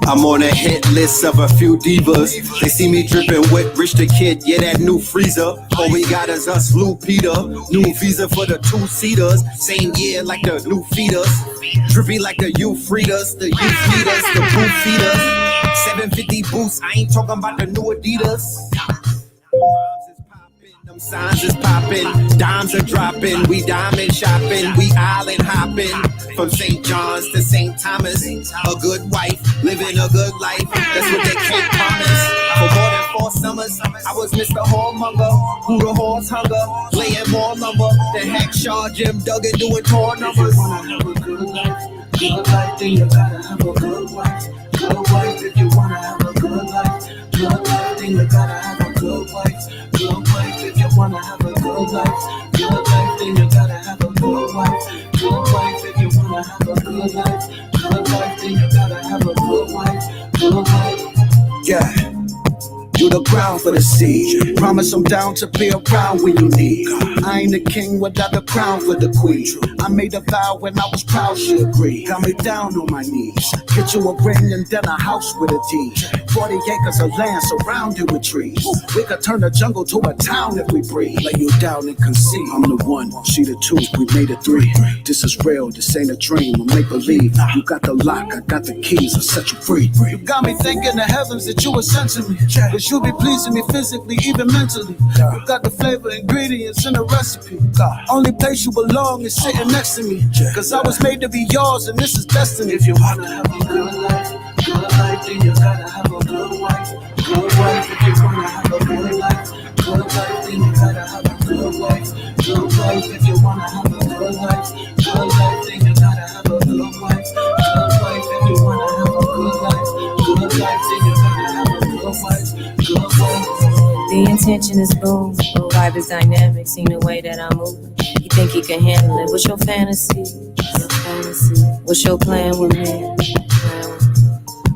I'm on a hit list of a few divas. They see me dripping with Rich the Kid, yeah, that new freezer. All we got is us, Lou Peter. New visa for the two-seaters. Same year like the new feeders. Drippy like the youth readers, the youth leaders, the booth feeders. 750 boots, I ain't talking about the new Adidas. Them signs is popping, dimes are dropping, we diamond shopping, we island hopping. From St. John's to St. Thomas, a good wife, living a good life, that's what they can't promise. For more than 4 summers, I was Mr. Whoremonger, who the horse hunger, laying more lumber than Hackshaw, Jim Duggan doing tour numbers. If you wanna have a good life, then you gotta have a good wife. Good wife, if you wanna have a good life, then you gotta have a good wife. Good wife, if you wanna have a good life, then you gotta have a good wife. Good wife, if you wanna have a good life, then you gotta have a good wife. Good wife. Yeah. You the ground for the seed. Promise I'm down to be around when you need. I ain't the king without the crown for the queen. I made a vow when I was proud, she agreed. Got me down on my knees. Get you a ring and then a house with a deed. 40 acres of land surrounded with trees. We could turn the jungle to a town if we breathe. Lay you down and conceive. I'm the 1, she the 2, we made it 3. This is real, this ain't a dream, I make believe. You got the lock, I got the keys, I'll set you free. You got me thinking the heavens that you were sent to me. You be pleasing me physically, even mentally. You got the flavor, ingredients in the recipe. Only place you belong is sitting next to me. Cause I was made to be yours and this is destiny. If you wanna have a good life, then you gotta have a good wife. Good wife, if you wanna have a good life, then you gotta have a good wife. Good wife, if you wanna have a good life, then you gotta have a good wife. Good wife, if you wanna have a good life, then you gotta have a good wife. The intention is boom, the vibe is dynamic, seen the way that I move. You think you can handle it? What's your fantasy? What's your plan with me?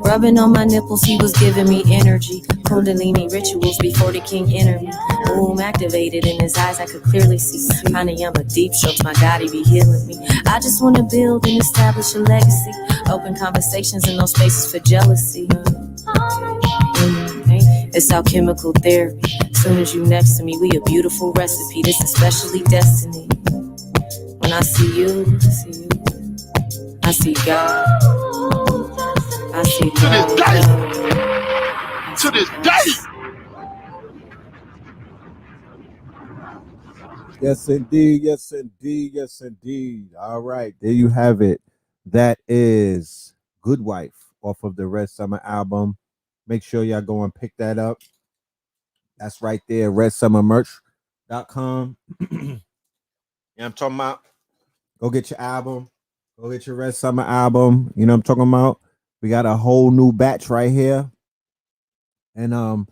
Rubbing on my nipples, he was giving me energy. Kundalini rituals before the king entered me. Boom, activated in his eyes, I could clearly see. Pranayama deep strokes, my God, he be healing me. I just want to build and establish a legacy. Open conversations and no spaces for jealousy. It's alchemical therapy. Soon as you next to me, we a beautiful recipe. This especially destiny. When I see you, I see God. I see God. To this day. Yes, indeed. Yes, indeed. Yes, indeed. All right. There you have it. That is Good Wife off of the Red Summer album. Make sure y'all go and pick that up. That's right there, redsummermerch.com. Yeah, I'm talking about. Go get your album. Go get your Red Summer album. You know what I'm talking about? We got a whole new batch right here. And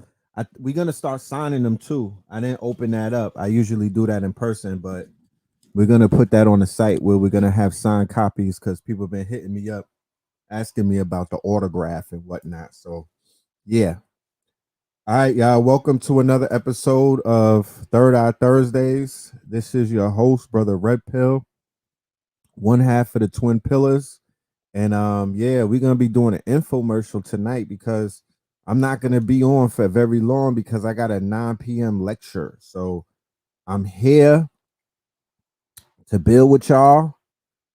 we're gonna start signing them too. I didn't open that up. I usually do that in person, but we're gonna put that on the site where we're gonna have signed copies because people have been hitting me up, asking me about the autograph and whatnot. So yeah. All right, y'all. Welcome to another episode of Third Eye Thursdays. This is your host, Brother Red Pill, one half of the Twin Pillars. And yeah, we're gonna be doing an infomercial tonight because I'm not gonna be on for very long because I got a 9 p.m. lecture. So I'm here to build with y'all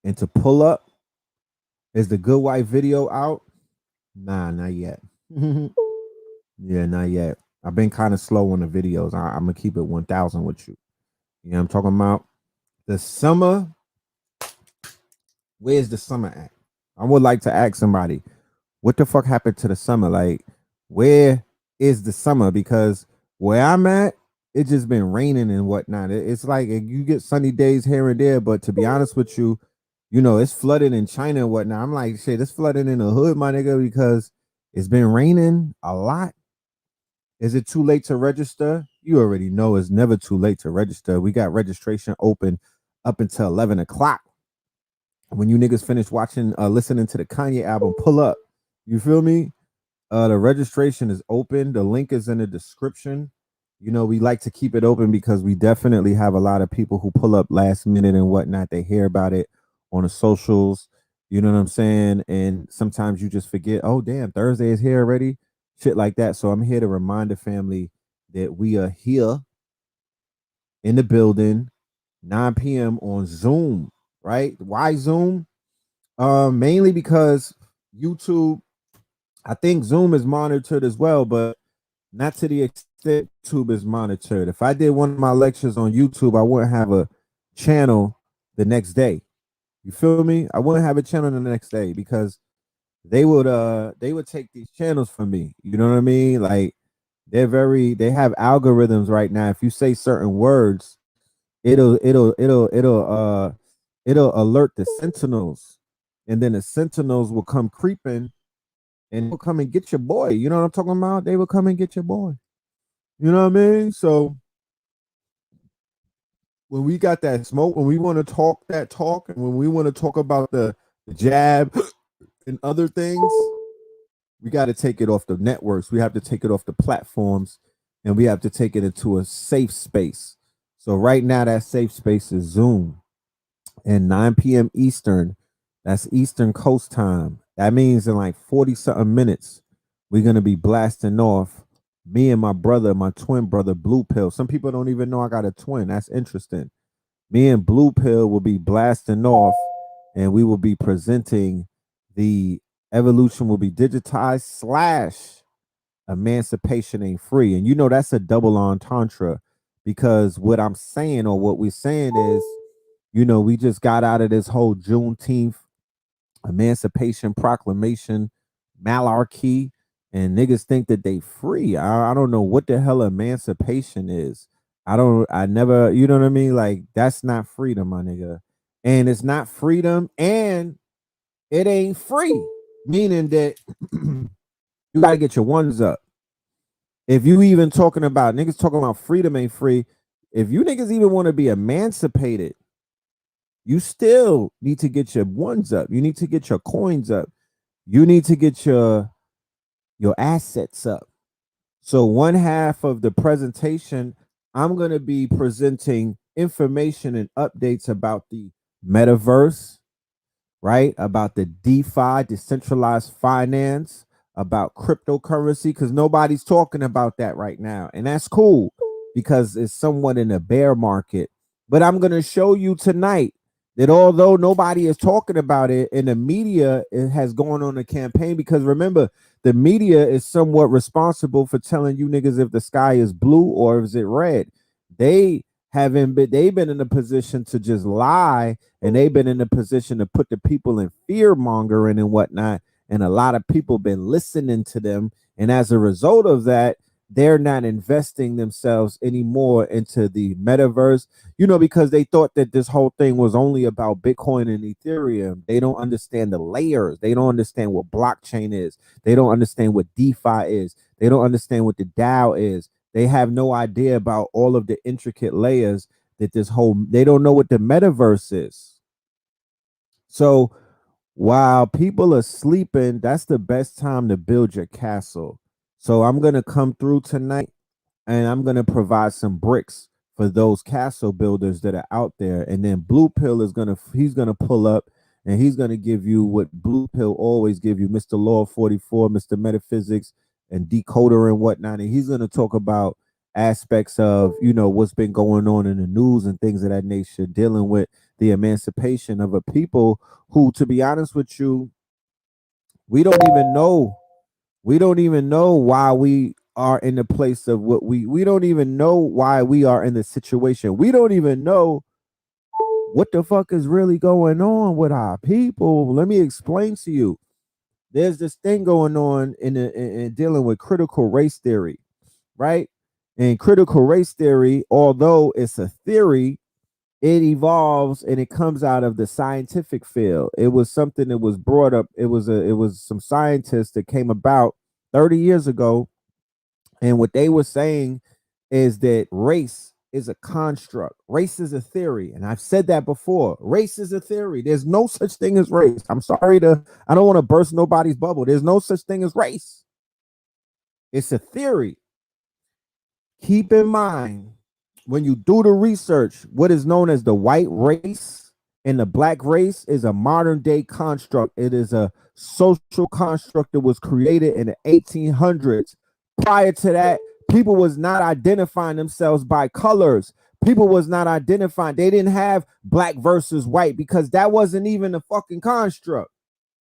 and to pull up. Is the Good Wife video out? Nah, not yet. Yeah, not yet. I've been kind of slow on the videos. I'm gonna keep it 1,000 with you. You know what I'm talking about? The summer. Where's the summer at? I would like to ask somebody, what the fuck happened to the summer? Like, where is the summer? Because where I'm at, it's just been raining and whatnot. It's like you get sunny days here and there, but to be honest with you, you know, it's flooded in China and whatnot. I'm like, shit, it's flooding in the hood, my nigga, because it's been raining a lot. Is it too late to register? You already know it's never too late to register. We got registration open up until 11 o'clock. When you niggas finish watching, listening to the Kanye album, pull up. You feel me? The registration is open. The link is in the description. You know, we like to keep it open because we definitely have a lot of people who pull up last minute and whatnot. They hear about it on the socials. You know what I'm saying? And sometimes you just forget, oh, damn, Thursday is here already. Shit like that. So I'm here to remind the family that we are here in the building, 9 p.m. on Zoom, right? Why Zoom? Mainly because YouTube, I think Zoom is monitored as well, but not to the extent YouTube is monitored. If I did one of my lectures on YouTube, I wouldn't have a channel the next day. You feel me? I wouldn't have a channel the next day because they would take these channels from me. You know what I mean? Like they have algorithms right now. If you say certain words, it'll alert the sentinels, and then the sentinels will come creeping and will come and get your boy. You know what I'm talking about? They will come and get your boy. You know what I mean? So when we got that smoke, when we want to talk that talk, and when we want to talk about the jab and other things, we got to take it off the networks. We have to take it off the platforms, and we have to take it into a safe space. So right now, that safe space is Zoom and 9 p.m. Eastern. That's Eastern Coast time. That means in like 40 something minutes, we're going to be blasting off. Me and my brother, my twin brother, Blue Pill. Some people don't even know I got a twin. That's interesting. Me and Blue Pill will be blasting off, and we will be presenting the evolution will be digitized slash emancipation ain't free. And you know that's a double entendre, because what I'm saying, or what we're saying is, you know, we just got out of this whole Juneteenth Emancipation Proclamation malarkey, and niggas think that they free. I don't know what the hell emancipation is. I never, you know what I mean? Like, that's not freedom, my nigga. And it's not freedom, and it ain't free. Meaning that you gotta get your ones up. If you even talking about niggas talking about freedom ain't free, if you niggas even want to be emancipated, you still need to get your ones up. You need to get your coins up. You need to get your assets up. So one half of the presentation, I'm going to be presenting information and updates about the metaverse, right? About the DeFi, decentralized finance, about cryptocurrency, because nobody's talking about that right now. And that's cool because it's somewhat in a bear market. But I'm going to show you tonight that although nobody is talking about it in the media, it has gone on a campaign, because remember, the media is somewhat responsible for telling you niggas if the sky is blue or is it red. They've been in a position to just lie, and they've been in a position to put the people in fear mongering and whatnot. And a lot of people been listening to them. And as a result of that, they're not investing themselves anymore into the metaverse, you know, because they thought that this whole thing was only about Bitcoin and Ethereum. They don't understand the layers. They don't understand what blockchain is. They don't understand what DeFi is. They don't understand what the DAO is. They have no idea about all of the intricate layers that they don't know what the metaverse is. So while people are sleeping, that's the best time to build your castle. So I'm going to come through tonight, and I'm going to provide some bricks for those castle builders that are out there. And then Blue Pill he's going to pull up, and he's going to give you what Blue Pill always give you, Mr. Law 44, Mr. Metaphysics, and Decoder and whatnot. And he's going to talk about aspects of, you know, what's been going on in the news and things of that nature, dealing with the emancipation of a people who, to be honest with you, we don't even know. We don't even know why we are in the place of we don't even know why we are in the situation. We don't even know what the fuck is really going on with our people. Let me explain to you. There's this thing going on in dealing with critical race theory, right? And critical race theory, although it's a theory, it evolves and it comes out of the scientific field. It was something that was brought up. It was some scientists that came about 30 years ago, and what they were saying is that race is a construct. Race is a theory, and I've said that before. Race is a theory. There's no such thing as race. I don't want to burst nobody's bubble. There's no such thing as race. It's a theory. Keep in mind, when you do the research, what is known as the white race And the black race is a modern day construct. It is a social construct that was created in the 1800s. Prior to that, people was not identifying themselves by colors. People was not identifying. They didn't have black versus white because that wasn't even a fucking construct.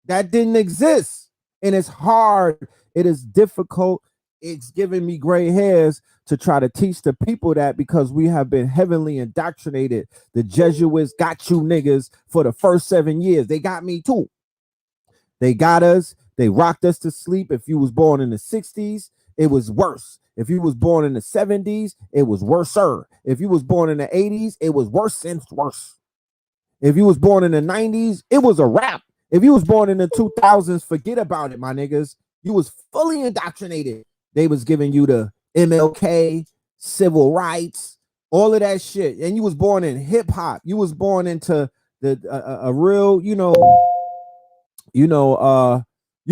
That didn't exist. And it's hard. It is difficult. It's giving me gray hairs to try to teach the people that because we have been heavily indoctrinated. The Jesuits got you niggas for the first 7 years. They got me too. They got us. They rocked us to sleep. If you was born in the 60s, it was worse. If you was born in the 70s, it was worser. If you was born in the 80s, it was worse and worse. If you was born in the 90s, it was a wrap. If you was born in the 2000s, forget about it, my niggas. You was fully indoctrinated. They was giving you the MLK, civil rights, all of that shit. And you was born in hip hop. You was born into the a real, you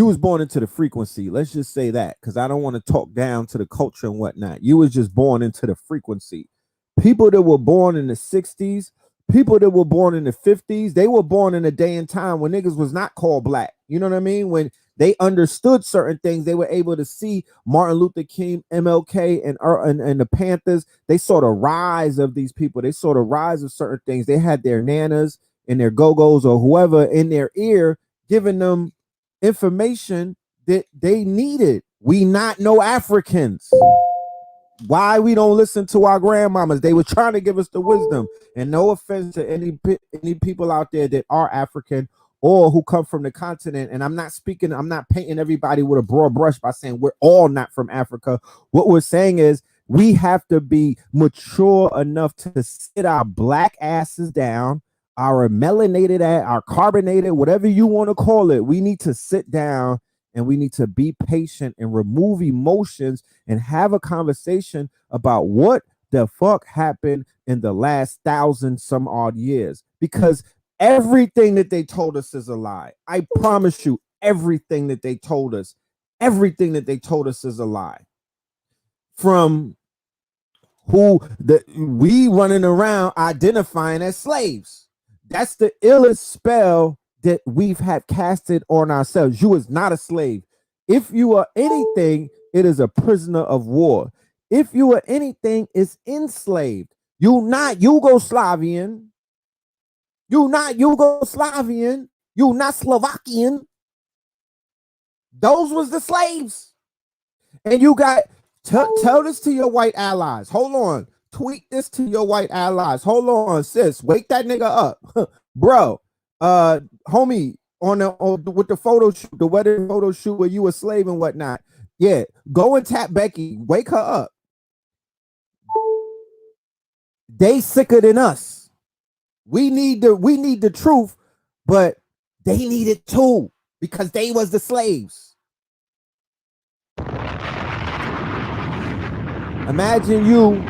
was born into the frequency. Let's just say that, because I don't want to talk down to the culture and whatnot. You was just born into the frequency. People that were born in the 60s, people that were born in the 50s, they were born in a day and time when niggas was not called black. You know what I mean? When they understood certain things, they were able to see Martin Luther King, MLK, and the Panthers. They saw the rise of these people. They saw the rise of certain things. They had their nanas and their go-go's or whoever in their ear giving them information that they needed. We not no Africans. Why we don't listen to our grandmamas? They were trying to give us the wisdom. And no offense to any people out there that are African or who come from the continent. And I'm not painting everybody with a broad brush by saying we're all not from Africa. What we're saying is we have to be mature enough to sit our black asses down, our melanated, our carbonated, whatever you want to call it. We need to sit down and we need to be patient and remove emotions and have a conversation about what the fuck happened in the last 1,000 some odd years. Because everything that they told us is a lie. I promise you, everything that they told us is a lie. From we running around identifying as slaves. That's the illest spell that we've had casted on ourselves. You is not a slave. If you are anything, it is a prisoner of war. If you are anything, it's enslaved. You not Yugoslavian. You not Yugoslavian. You not Slovakian. Those was the slaves. And you got, tell this to your white allies. Hold on. Tweet this to your white allies. Hold on, sis. Wake that nigga up. Bro, homie, with the photo shoot, the wedding photo shoot where you a slave and whatnot. Yeah, go and tap Becky. Wake her up. They sicker than us. We need the truth, but they need it too because they was the slaves. Imagine you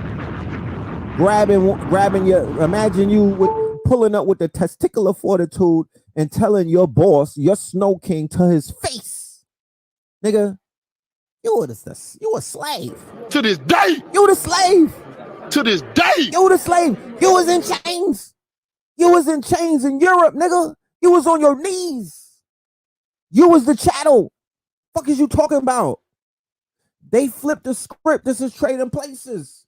imagine you pulling up with the testicular fortitude and telling your boss, your Snow King, to his face, nigga, you a slave. To this day. You the slave. To this day. You the slave. You was in chains. You was in chains in Europe, nigga. You was on your knees. You was the chattel. Fuck is you talking about? They flipped the script. This is Trading Places.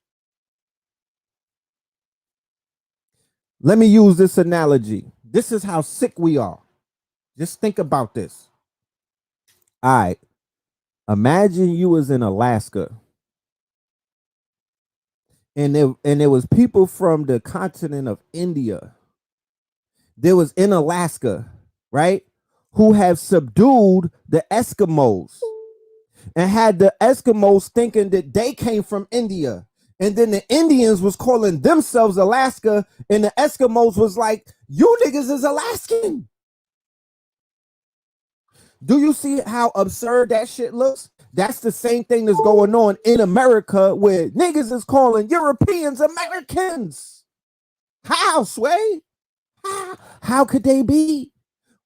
Let me use this analogy. This is how sick we are. Just think about this. All right. Imagine you was in Alaska. And there was people from the continent of India. There was in Alaska, right? Who have subdued the Eskimos and had the Eskimos thinking that they came from India. And then the Indians was calling themselves Alaska, and the Eskimos was like, you niggas is Alaskan. Do you see how absurd that shit looks? That's the same thing that's going on in America where niggas is calling Europeans Americans. How, Sway? How could they be?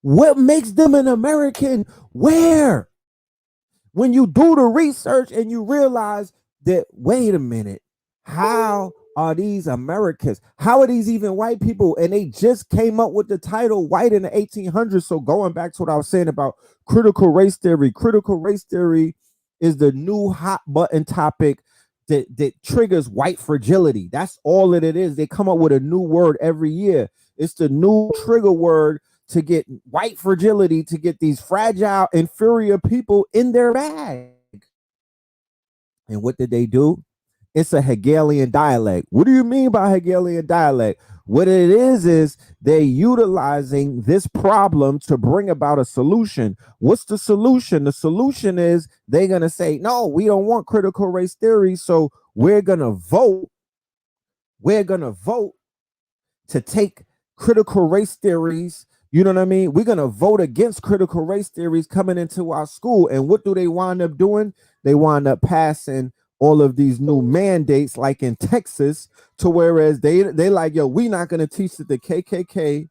What makes them an American? Where? When you do the research and you realize that, wait a minute, how are these Americans? How are these even white people? And they just came up with the title white in the 1800s. So going back to what I was saying about critical race theory is the new hot button topic that triggers white fragility. That's all that it is. They come up with a new word every year. It's the new trigger word to get white fragility, to get these fragile, inferior people in their bag. And what did they do? It's a Hegelian dialect. What do you mean by Hegelian dialect? What it is they're utilizing this problem to bring about a solution. What's the solution? The solution is they're going to say, no, we don't want critical race theory. So we're going to vote. We're going to vote to take critical race theories. You know what I mean? We're going to vote against critical race theories coming into our school. And what do they wind up doing? They wind up passing all of these new mandates, like in Texas, to whereas they like, yo, we not going to teach that the KKK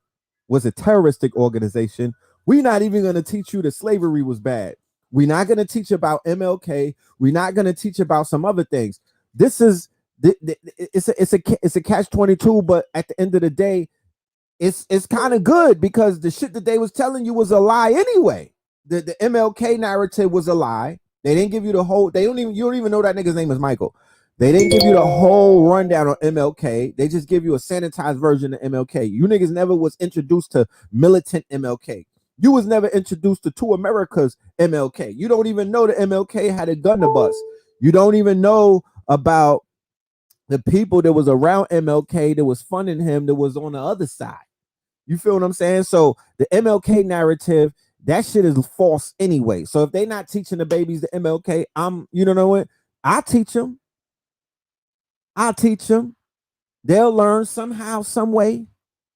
was a terroristic organization. We're not even going to teach you that slavery was bad. We're not going to teach about MLK. We're not going to teach about some other things. This is it's a catch-22, but at the end of the day, it's kind of good because the shit that they was telling you was a lie anyway. The MLK narrative was a lie. They didn't give you the whole. You don't even know that nigga's name is Michael. They didn't give you the whole rundown on MLK. They just give you a sanitized version of MLK. You niggas never was introduced to militant MLK. You was never introduced to Two Americas MLK. You don't even know that MLK had a gun to bust. You don't even know about the people that was around MLK that was funding him that was on the other side. You feel what I'm saying? So the MLK narrative, that shit is false anyway. So if they not teaching the babies the MLK, you know what? I'll teach them. They'll learn somehow, some way.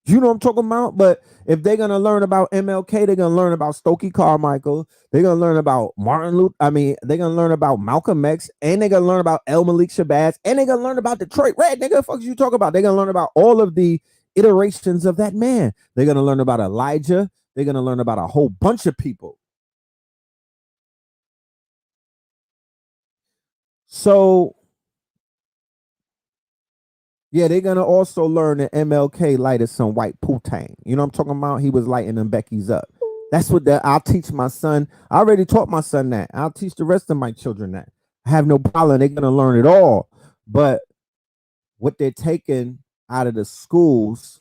You know what I'm talking about? But if they're going to learn about MLK, they're going to learn about Stokely Carmichael. They're going to learn about they're going to learn about Malcolm X, and they're going to learn about El Malik Shabazz, and they're going to learn about Detroit Red. Nigga, the fuck you talking about? They're going to learn about all of the iterations of that man. They're going to learn about Elijah. They're going to learn about a whole bunch of people. So, yeah, they're going to also learn that MLK lighted some white Putang. You know what I'm talking about? He was lighting them Becky's up. That's what I'll teach my son. I already taught my son that. I'll teach the rest of my children that. I have no problem. They're going to learn it all. But what they're taking out of the schools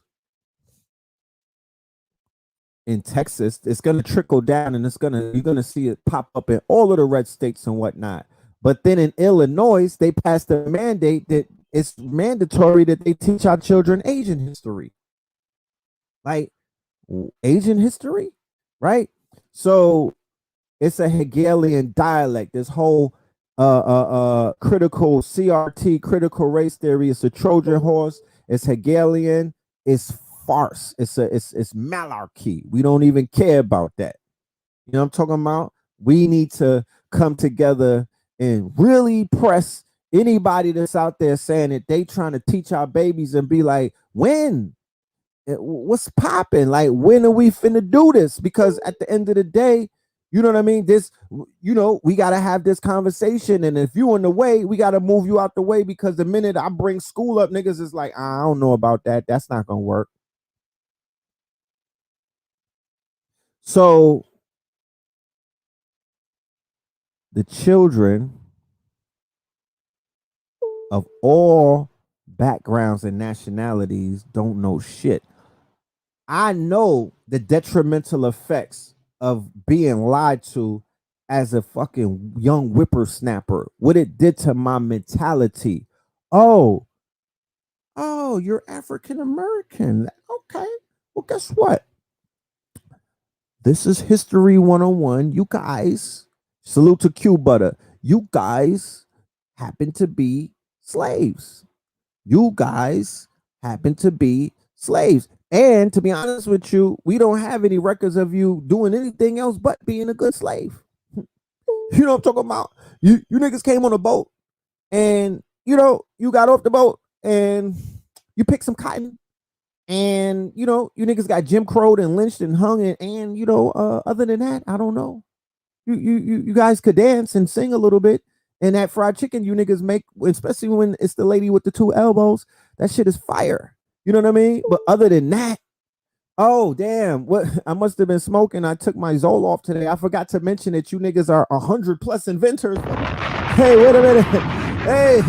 in Texas, it's going to trickle down, and you're going to see it pop up in all of the red states and whatnot. But then in Illinois, they passed a mandate that it's mandatory that they teach our children Asian history. Like Asian history, right? So it's a Hegelian dialect. This whole critical CRT, critical race theory, it's a Trojan horse. It's Hegelian. It's farce. It's malarkey. We don't even care about that. You know what I'm talking about? We need to come together and really press anybody that's out there saying that they trying to teach our babies and be like, when? What's popping? Like, when are we finna do this? Because at the end of the day, you know what I mean? We got to have this conversation. And if you in the way, we got to move you out the way, because the minute I bring school up, niggas is like, I don't know about that. That's not going to work. So the children of all backgrounds and nationalities don't know shit. I know the detrimental effects of being lied to as a fucking young whippersnapper, what it did to my mentality. Oh, you're African American. Okay. Well, guess what? This is History 101. You guys, salute to Q Butter. You guys happen to be slaves. You guys happen to be slaves. And to be honest with you, we don't have any records of you doing anything else but being a good slave. You know what I'm talking about? You niggas came on a boat, and you got off the boat and you picked some cotton, and you niggas got Jim Crowed and lynched and hung, and other than that, I don't know. You guys could dance and sing a little bit, And that fried chicken you niggas make, especially when it's the lady with the 2 elbows, that shit is fire. You know what I mean? But other than that, oh damn, what I must have been smoking. I took my Zoloft today. I forgot to mention that you niggas are 100 plus inventors. Hey, wait a minute. Hey,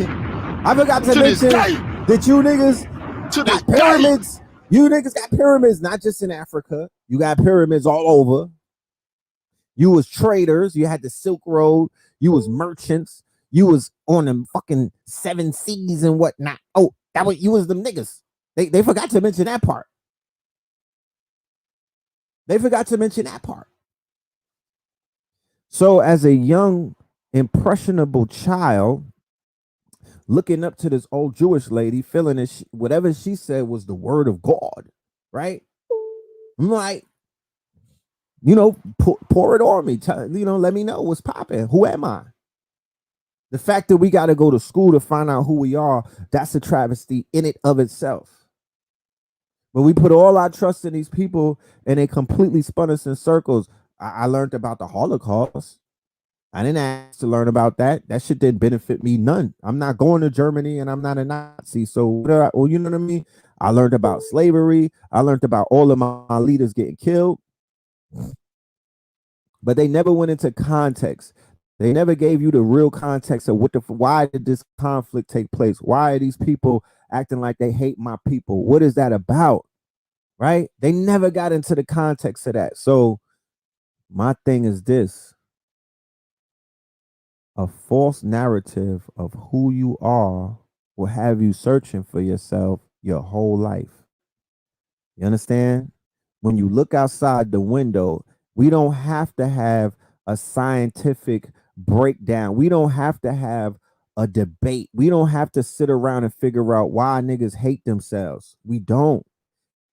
I forgot to mention that you niggas got pyramids. You niggas got pyramids, not just in Africa. You got pyramids all over. You was traders. You had the Silk Road. You was merchants. You was on them fucking 7 seas and whatnot. Oh, that was you was them niggas. They forgot to mention that part. They forgot to mention that part. So as a young, impressionable child, looking up to this old Jewish lady, feeling that whatever she said was the word of God, right? I'm like, you know, pour it on me. You know, let me know what's popping. Who am I? The fact that we got to go to school to find out who we are, that's a travesty in it of itself. But we put all our trust in these people and they completely spun us in circles. I learned about the Holocaust. I didn't ask to learn about that. That shit didn't benefit me none. I'm not going to Germany and I'm not a Nazi. So, well, you know what I mean? I learned about slavery. I learned about all of my leaders getting killed. But they never went into context. They never gave you the real context of why did this conflict take place? Why are these people acting like they hate my people? What is that about? Right? They never got into the context of that. So my thing is this: a false narrative of who you are will have you searching for yourself your whole life. You understand? When you look outside the window, we don't have to have a scientific breakdown. We don't have to have a debate. We don't have to sit around and figure out why niggas hate themselves. We don't.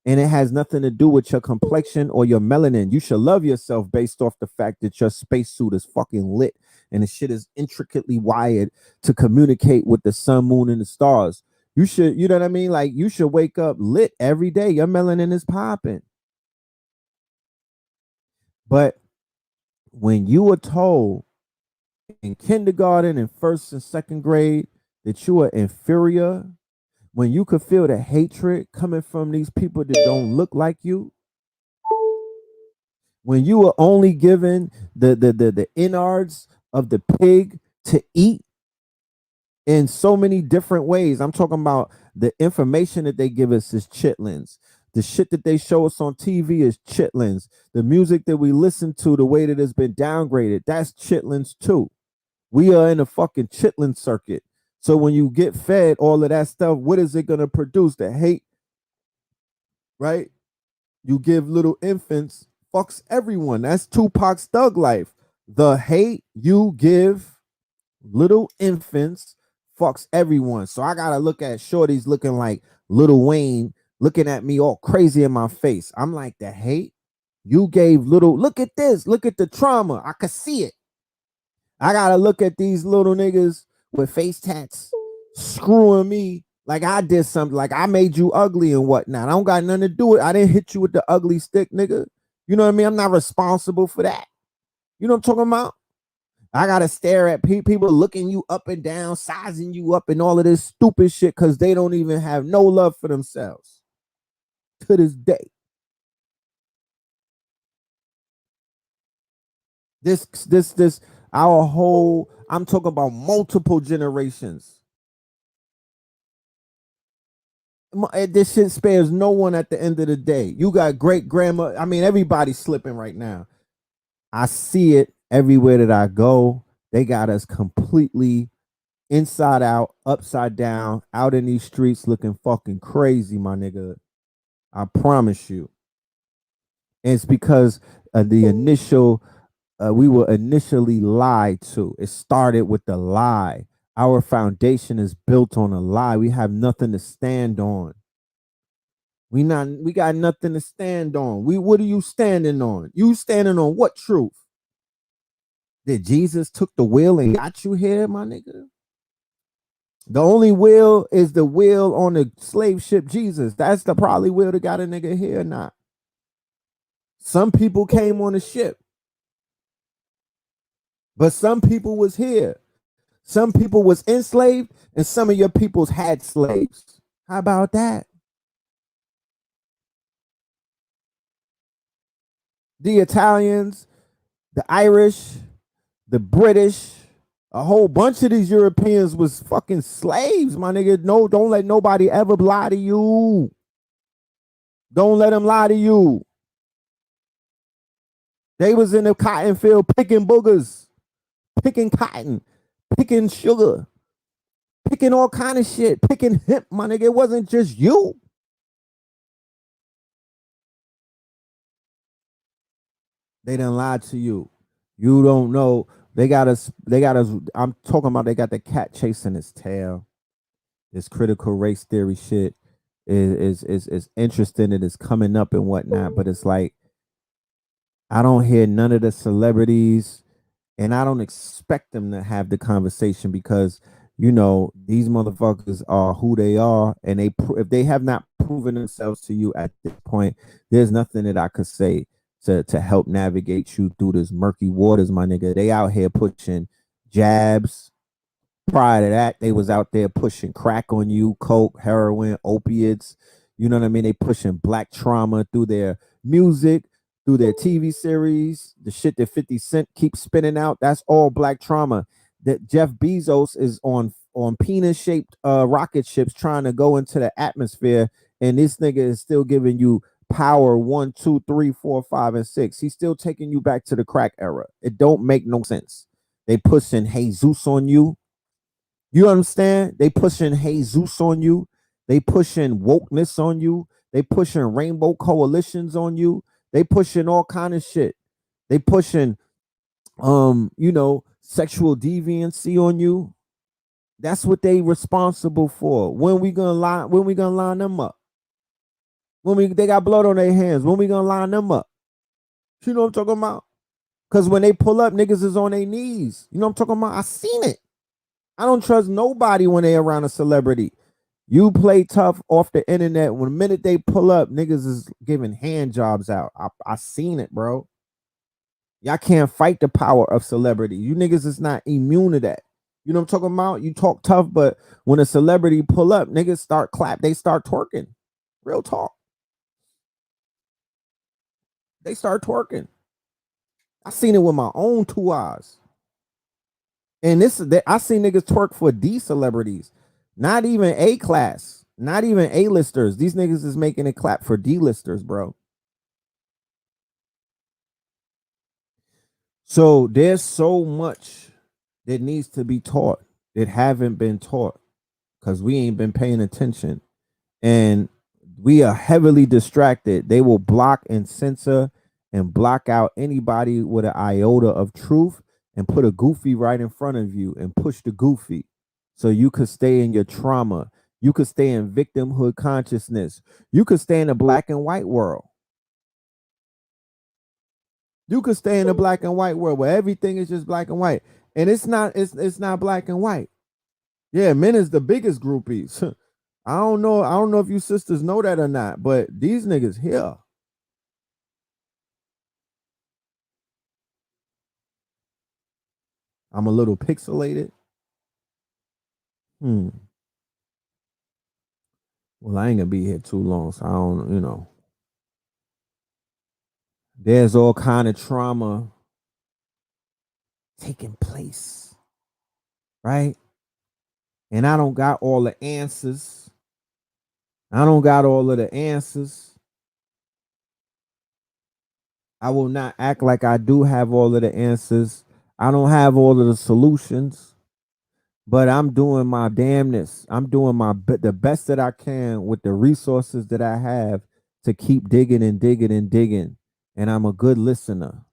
And it has nothing to do with your complexion or your melanin. You should love yourself based off the fact that your spacesuit is fucking lit and the shit is intricately wired to communicate with the sun, moon, and the stars. You should, you know what I mean? Like, you should wake up lit every day. Your melanin is popping. But when you were told in kindergarten and first and second grade that you are inferior, when you could feel the hatred coming from these people that don't look like you, when you were only given the innards of the pig to eat in so many different ways. I'm talking about the information that they give us is chitlins. The shit that they show us on TV is chitlins. The music that we listen to, the way that it's been downgraded, that's chitlins too. We are in a fucking chitlin circuit. So when you get fed all of that stuff, what is it going to produce? The hate, right? You give little infants, fucks everyone. That's Tupac's Thug Life. The hate you give little infants fucks everyone. So I got to look at shorties looking like Lil Wayne, looking at me all crazy in my face. I'm like, the hate you gave little, look at this, look at the trauma. I could see it. I got to look at these little niggas with face tats screwing me like I did something, like I made you ugly and whatnot. I don't got nothing to do with it. I didn't hit you with the ugly stick, nigga. You know what I mean? I'm not responsible for that. You know what I'm talking about? I gotta stare at people looking you up and down, sizing you up, and all of this stupid shit because they don't even have no love for themselves to this day. This, our whole, I'm talking about multiple generations. This shit spares no one at the end of the day. You got great grandma. I mean, everybody's slipping right now. I see it everywhere that I go. They got us completely inside out, upside down, out in these streets looking fucking crazy, my nigga. I promise you. And it's because of the initial, we were initially lied to. It started with the lie. Our foundation is built on a lie. We have nothing to stand on. We got nothing to stand on. What are you standing on? You standing on what truth? That Jesus took the wheel and got you here, my nigga? The only wheel is the wheel on the slave ship Jesus. That's the probably wheel that got a nigga here or not. Some people came on the ship, but some people was here. Some people was enslaved and some of your peoples had slaves. How about that? The Italians, the Irish, the British, a whole bunch of these Europeans was fucking slaves, my nigga. No, don't let nobody ever lie to you. Don't let them lie to you. They was in the cotton field picking boogers, picking cotton, picking sugar, picking all kind of shit, picking hemp, my nigga. It wasn't just you. They done lied to you. You don't know. They got us, I'm talking about they got the cat chasing its tail. This critical race theory shit is interesting and it's coming up and whatnot, but it's like I don't hear none of the celebrities, and I don't expect them to have the conversation because you know these motherfuckers are who they are, and if they have not proven themselves to you at this point, there's nothing that I could say to help navigate you through this murky waters, my nigga. They out here pushing jabs. Prior to that, they was out there pushing crack on you, coke, heroin, opiates. You know what I mean? They pushing black trauma through their music, through their TV series, the shit that 50 Cent keeps spinning out. That's all black trauma. That Jeff Bezos is on penis-shaped rocket ships trying to go into the atmosphere, and this nigga is still giving you power 1, 2, 3, 4, 5, and 6. He's still taking you back to the crack era. It don't make no sense. They pushing Jesus on you. You understand? They pushing Jesus on you. They pushing wokeness on you. They pushing rainbow coalitions on you. They pushing all kind of shit. They pushing sexual deviancy on you. That's what they responsible for. When we gonna line them up? They got blood on their hands. When we gonna line them up? You know what I'm talking about? Because when they pull up, niggas is on their knees. You know what I'm talking about? I seen it. I don't trust nobody when they around a celebrity. You play tough off the internet. When the minute they pull up, niggas is giving hand jobs out. I seen it, bro. Y'all can't fight the power of celebrity. You niggas is not immune to that. You know what I'm talking about? You talk tough, but when a celebrity pull up, niggas start clap. They start twerking. Real talk. They start twerking. I seen it with my own 2 eyes. And I see niggas twerk for D celebrities, not even A class, not even A-listers. These niggas is making it clap for D-listers, bro. So there's so much that needs to be taught that haven't been taught because we ain't been paying attention. And we are heavily distracted. They will block and censor and block out anybody with an iota of truth and put a goofy right in front of you and push the goofy so you could stay in your trauma. You could stay in victimhood consciousness. You could stay in a black and white world. You could stay in a black and white world where everything is just black and white. And it's not black and white. Yeah, men is the biggest groupies. I don't know if you sisters know that or not, but these niggas here. I'm a little pixelated. Well, I ain't gonna be here too long, so I don't, There's all kind of trauma taking place, right? And I don't got all the answers. I don't got all of the answers. I will not act like I do have all of the answers. I don't have all of the solutions, but I'm doing my damnness. I'm doing the best that I can with the resources that I have to keep digging and digging and digging. And I'm a good listener.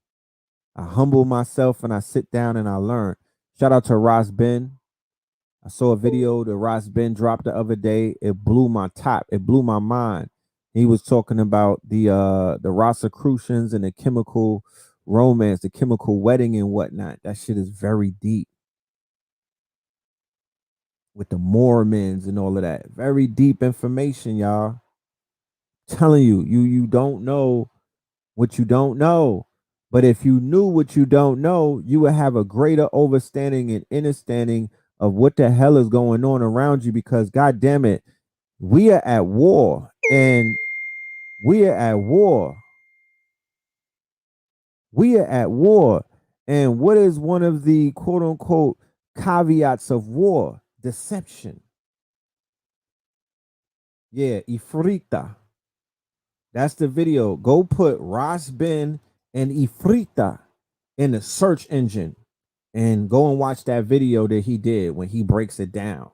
I humble myself and I sit down and I learn. Shout out to Ross Ben. I saw a video that Ross Ben dropped the other day. It blew my top. It blew my mind. He was talking about the Rosicrucians and the chemical romance, the chemical wedding and whatnot. That shit is very deep. With the Mormons and all of that. Very deep information, y'all. I'm telling you, you don't know what you don't know. But if you knew what you don't know, you would have a greater understanding and understanding of what the hell is going on around you, because god damn it, we are at war, and we are at war. We are at war. And what is one of the quote unquote caveats of war? Deception. Yeah, Ifrita. That's the video. Go put Ras Ben and Ifrita in the search engine and go and watch that video that he did when he breaks it down.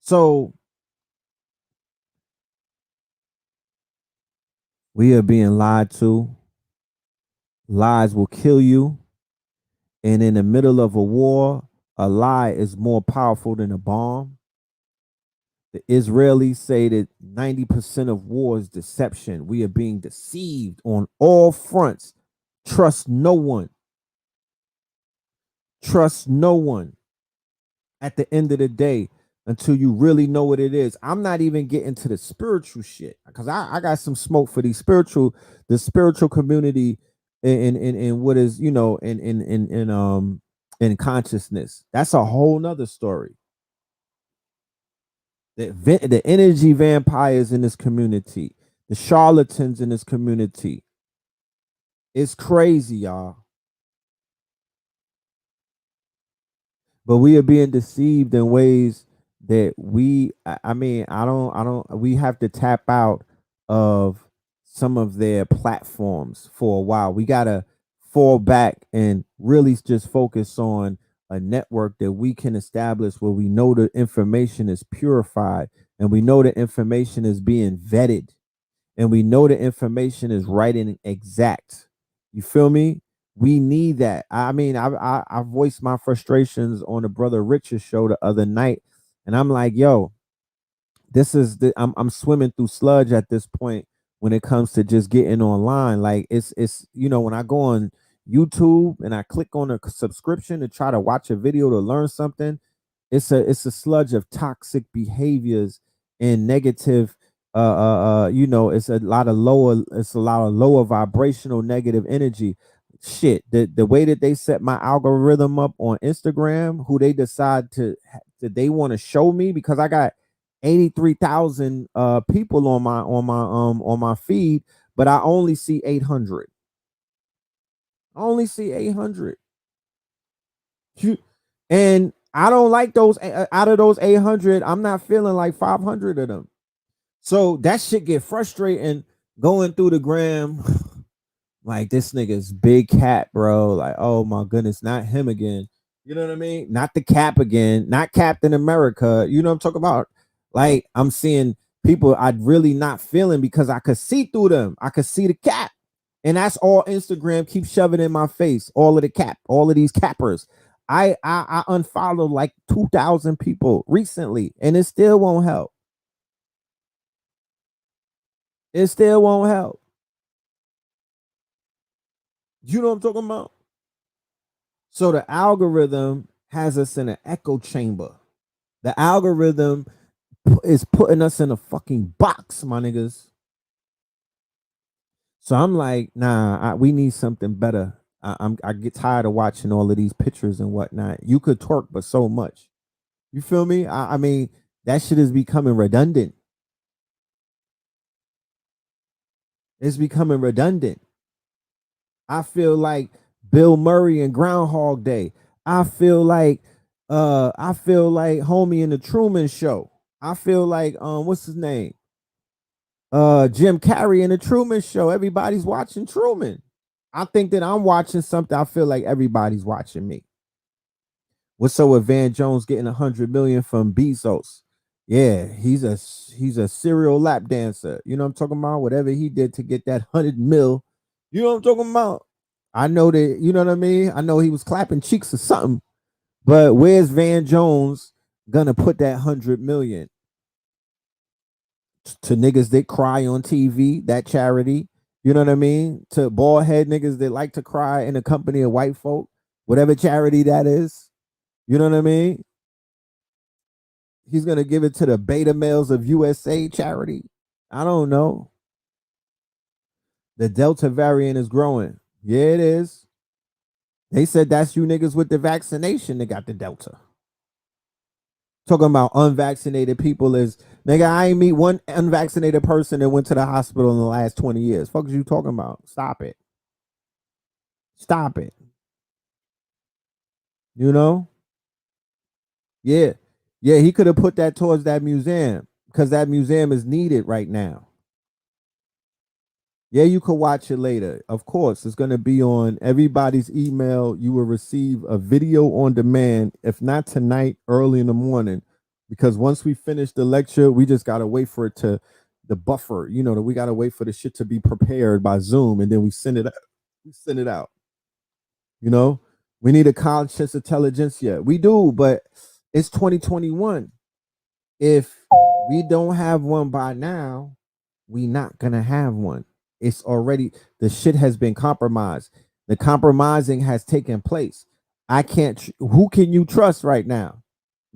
So we are being lied to. Lies will kill you. And in the middle of a war, a lie is more powerful than a bomb. The Israelis say that 90% of war is deception. We are being deceived on all fronts. Trust no one. Trust no one at the end of the day until you really know what it is. I'm not even getting to the spiritual shit because I got some smoke for the spiritual community in what is, in consciousness. That's a whole nother story. The energy vampires in this community, the charlatans in this community. It's crazy, y'all. But we are being deceived in ways that we we have to tap out of some of their platforms for a while. We gotta fall back and really just focus on a network that we can establish where we know the information is purified and we know the information is being vetted and we know the information is right and exact. You feel me? We need that. I mean, I voiced my frustrations on the Brother Richard show the other night, and I'm like, yo, I'm swimming through sludge at this point when it comes to just getting online. Like it's when I go on YouTube and I click on a subscription to try to watch a video to learn something, it's a sludge of toxic behaviors and negative it's a lot of lower vibrational negative energy. Shit, the way that they set my algorithm up on Instagram, who they decide that they want to show me, because I got 83,000 people on my feed, but I only see 800. I only see 800. And I don't like those. Out of those 800, I'm not feeling like 500 of them. So that shit get frustrating going through the gram. Like, this nigga's big cat, bro. Like, oh my goodness, not him again. You know what I mean? Not the Cap again, not Captain America. You know what I'm talking about? Like, I'm seeing people I'd really not feeling because I could see through them. I could see the cap. And that's all Instagram keeps shoving in my face. All of the cap, all of these cappers. I unfollowed like 2,000 people recently, and it still won't help. It still won't help. You know what I'm talking about? So the algorithm has us in an echo chamber. The algorithm is putting us in a fucking box, my niggas. So I'm like, nah, we need something better. I get tired of watching all of these pictures and whatnot. You could twerk, but so much. You feel me? I mean, that shit is becoming redundant. It's becoming redundant. I feel like Bill Murray and Groundhog Day. I feel like homie in the Truman Show. I feel like what's his name? Jim Carrey in the Truman Show. Everybody's watching Truman. I think that I'm watching something. I feel like everybody's watching me. What's so with Van Jones getting 100 million from Bezos? Yeah, he's a serial lap dancer. You know what I'm talking about? Whatever he did to get that 100 mil. You know what I'm talking about? I know that, you know what I mean? I know he was clapping cheeks or something. But where's Van Jones gonna put that 100 million? To niggas that cry on TV, that charity, you know what I mean? To bald head niggas that like to cry in the company of white folk, whatever charity that is, you know what I mean? He's gonna give it to the beta males of USA charity. I don't know. The Delta variant is growing. Yeah, it is. They said that's you niggas with the vaccination that got the Delta. Talking about unvaccinated people is, nigga, I ain't meet one unvaccinated person that went to the hospital in the last 20 years. Fuck is you talking about? Stop it. Stop it. You know? Yeah. Yeah, he could have put that towards that museum because that museum is needed right now. Yeah, you could watch it later. Of course, it's going to be on everybody's email. You will receive a video on demand, if not tonight, early in the morning. Because once we finish the lecture, we just got to wait for it to, the buffer, you know, that we got to wait for the shit to be prepared by Zoom, and then we send it out. We send it out. You know, we need a conscious intelligence. Yeah, we do, but it's 2021. If we don't have one by now, we not going to have one. It's already, the shit has been compromised. The compromising has taken place. I can't, who can you trust right now?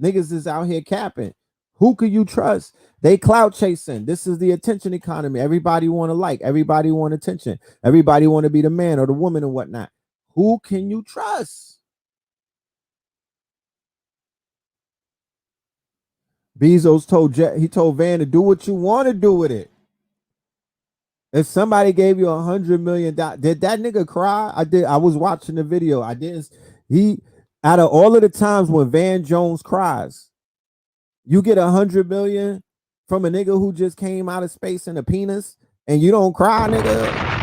Niggas is out here capping. Who can you trust? They clout chasing. This is the attention economy. Everybody want to like. Everybody want attention. Everybody want to be the man or the woman and whatnot. Who can you trust? Bezos told he told Van to do what you want to do with it. If somebody gave you $100 million, did that nigga cry? I did. I was watching the video. I didn't. He, out of all of the times when Van Jones cries, you get $100 million from a nigga who just came out of space in a penis, and you don't cry, nigga.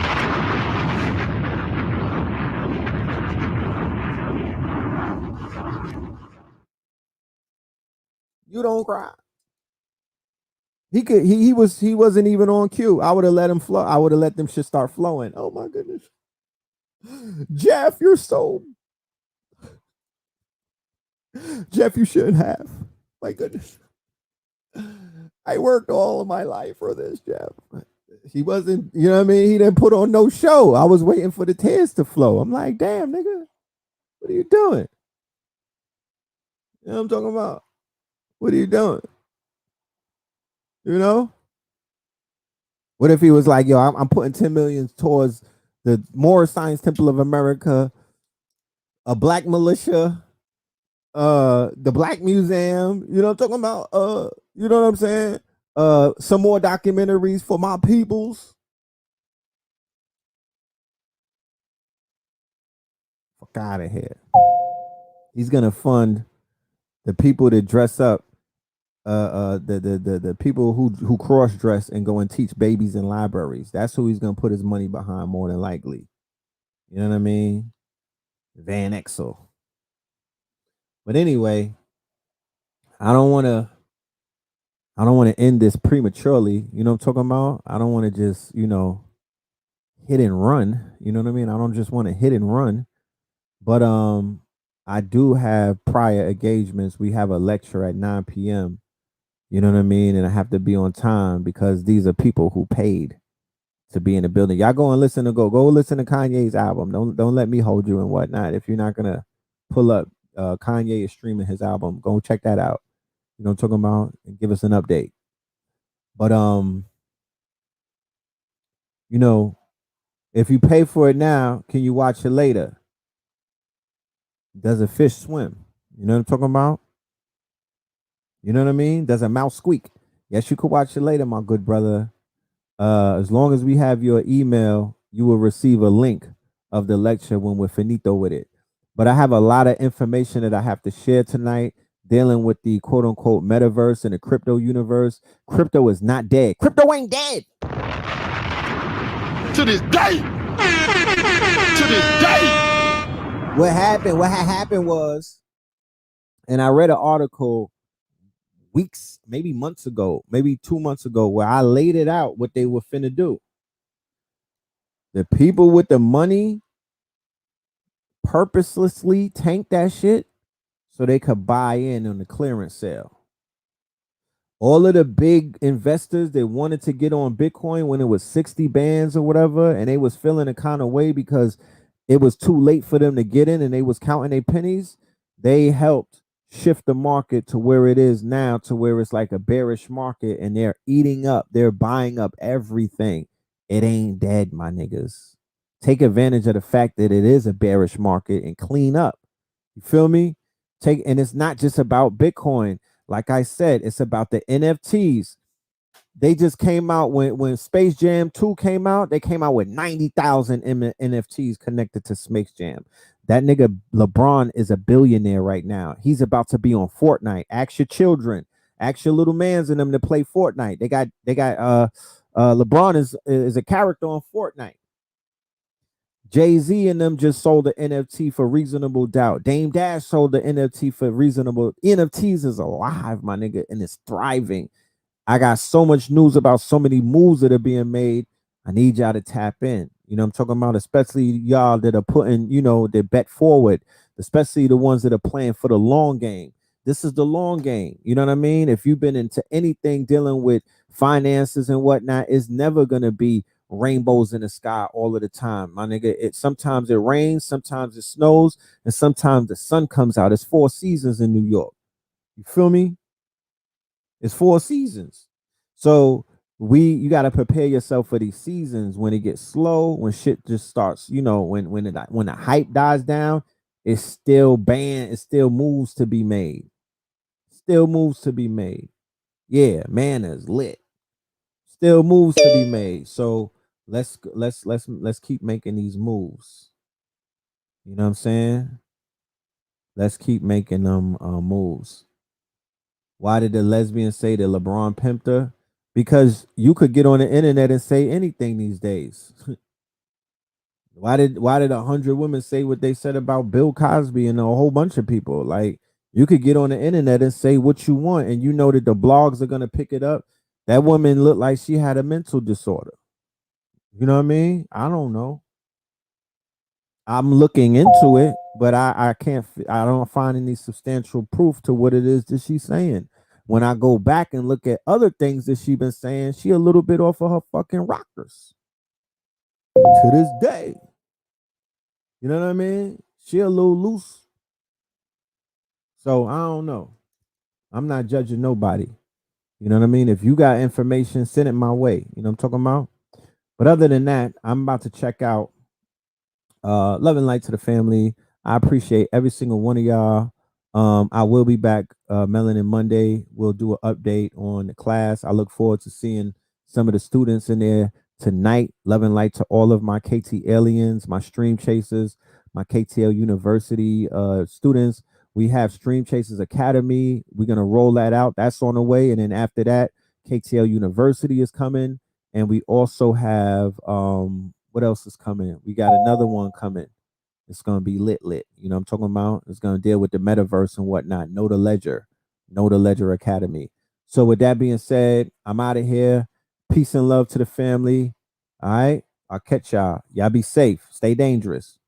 You don't cry. He could. He wasn't even on cue. I would have let him flow. I would have let them shit start flowing. Oh my goodness, Jeff, you're so. Jeff, you shouldn't have. My goodness. I worked all of my life for this, Jeff. He wasn't, you know what I mean? He didn't put on no show. I was waiting for the tears to flow. I'm like, damn, nigga, what are you doing? You know what I'm talking about? What are you doing? You know? What if he was like, yo, I'm putting 10 million towards the Moore Science Temple of America, a black militia, the Black Museum, you know what I'm talking about? You know what I'm saying? Some more documentaries for my peoples. Fuck out of here. He's gonna fund the people that dress up, the people who cross dress and go and teach babies in libraries. That's who he's gonna put his money behind more than likely. You know what I mean? Van Exel. But anyway, I don't want to end this prematurely. You know what I'm talking about? I don't want to just, you know, hit and run. You know what I mean? I don't just want to hit and run. But I do have prior engagements. We have a lecture at 9 p.m. You know what I mean? And I have to be on time because these are people who paid to be in the building. Y'all go and listen to go listen to Kanye's album. Don't let me hold you and whatnot. If you're not gonna pull up, Kanye is streaming his album. Go check that out. You know what I'm talking about? And give us an update. But you know, if you pay for it now, can you watch it later? Does a fish swim? You know what I'm talking about? You know what I mean? Does a mouse squeak? Yes, you could watch it later, my good brother. As long as we have your email, you will receive a link of the lecture when we're finito with it. But I have a lot of information that I have to share tonight dealing with the quote unquote metaverse and the crypto universe. Crypto is not dead. Crypto ain't dead. To this day. To this day. What happened was, and I read an article weeks, maybe months ago, maybe 2 months ago, where I laid it out what they were finna do. The people with the money purposelessly tanked that shit so they could buy in on the clearance sale. All of the big investors that wanted to get on Bitcoin when it was 60 bands or whatever, and they was feeling a kind of way because it was too late for them to get in and they was counting their pennies, they helped shift the market to where it is now, to where it's like a bearish market, and they're buying up everything. It ain't dead, my niggas. Take advantage of the fact that it is a bearish market and clean up. You feel me? And it's not just about Bitcoin. Like I said, it's about the NFTs. They just came out when Space Jam 2 came out, they came out with 90,000 NFTs connected to Space Jam. That nigga LeBron is a billionaire right now. He's about to be on Fortnite. Ask your children, ask your little mans in them to play Fortnite. They got LeBron is a character on Fortnite. Jay-Z and them just sold the NFT for Reasonable Doubt. Dame Dash sold the NFT for Reasonable. NFTs is alive, my nigga, and it's thriving. I got so much news about so many moves that are being made. I need y'all to tap in. You know what I'm talking about? Especially y'all that are putting, their bet forward, especially the ones that are playing for the long game. This is the long game. You know what I mean? If you've been into anything dealing with finances and whatnot, it's never going to be rainbows in the sky all of the time. My nigga, sometimes it rains, sometimes it snows, and sometimes the sun comes out. It's 4 seasons in New York. You feel me? It's 4 seasons. So you got to prepare yourself for these seasons. When it gets slow, when shit just starts, when the hype dies down, it's still banned. It still moves to be made. Still moves to be made. Yeah, man is lit. Still moves to be made. So let's keep making these moves. You know what I'm saying? Let's keep making them moves. Why did the lesbian say that LeBron pimped her? Because you could get on the internet and say anything these days. Why did 100 women say what they said about Bill Cosby and a whole bunch of people? Like, you could get on the internet and say what you want, and you know that the blogs are gonna pick it up. That woman looked like she had a mental disorder. You know what I mean? I don't know. I'm looking into it, but I don't find any substantial proof to what it is that she's saying. When I go back and look at other things that she's been saying, she a little bit off of her fucking rockers to this day. You know what I mean? She a little loose. So I don't know. I'm not judging nobody. You know what I mean? If you got information, send it my way. You know what I'm talking about? But other than that, I'm about to check out. Love and light to the family. I appreciate every single one of y'all. I will be back Melanin Monday. We'll do an update on the class. I look forward to seeing some of the students in there tonight. Love and light to all of my KT aliens, my stream chasers, my KTL University students. We have Stream Chasers Academy. We're gonna roll that out. That's on the way. And then after that, KTL University is coming. And we also have what else is coming? We got another one coming. It's gonna be lit. You know what I'm talking about? It's gonna deal with the metaverse and whatnot. Know the Ledger Academy. So with that being said, I'm out of here. Peace and love to the family. All right. I'll catch y'all. Y'all be safe. Stay dangerous.